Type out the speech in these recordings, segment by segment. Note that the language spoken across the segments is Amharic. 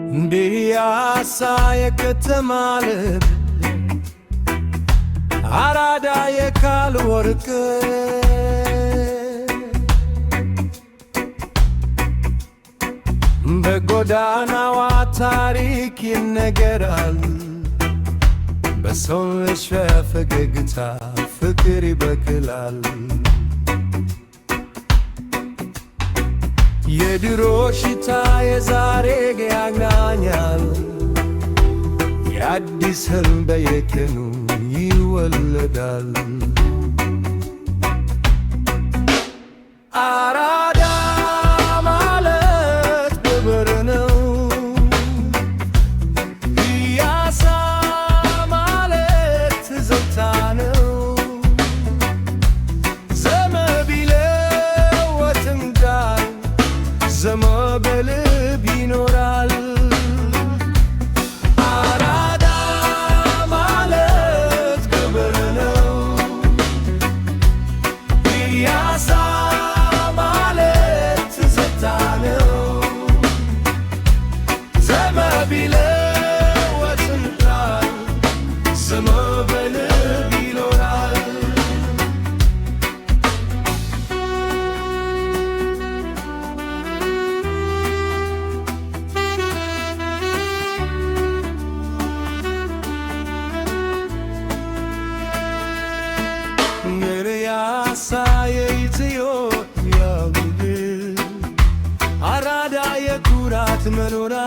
ፒያሳ የከተማ ልብ አራዳ የካል ወርቅ በጎዳናዋ ታሪክ ይነገራል። በሰው ልጅ ፈገግታ ፍቅር ይበቅላል። የድሮ ሽታ የዛሬ ያገናኛል። የአዲስ ህልም በየቀኑ ይወለዳል። አራዳ ማለት ክብር ነው። ፒያሳ ማለት ትዝታ ነው። ዘመን ቢለወጥ እንዳል ዘመን በልብ ይኖራል። አራዳ ማለት ክብር ነው። ፒያሳ ማለት ትዝታ ነው። ዘመን ቢለወጥ እንዳል ዘመን በልብ ይኖራል። ፒያሳ የኢትዮጵያ ምድር አራዳ የኩራት መኖሪያ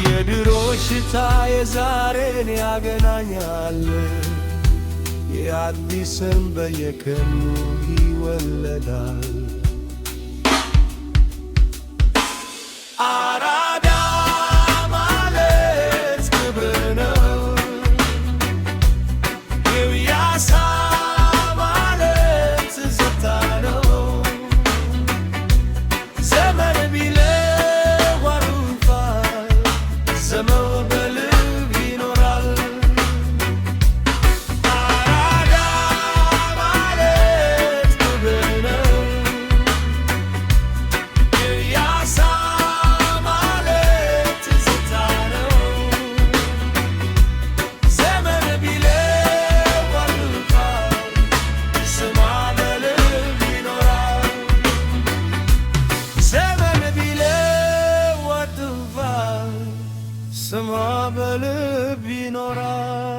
የድሮ ሽታ የዛሬን ያገናኛል። የአዲስን በየቀኑ ይወለዳል። አራዳ ማለት ክብር ነው። ፒያሳ ማለት ትዝታ ነው። ዘመን ቢለወጥ እንኳን ዘመን በልብ ይኖራል። አራዳ ማለት ክብር ነው። ፒያሳ ማለት ትዝታ ነው። ዘመን ቢለወጥ እንኳን ዘመን በልብ ይኖራል። ዘመን ቢለወጥ እንኳን ዘመን በልብ ይኖራል።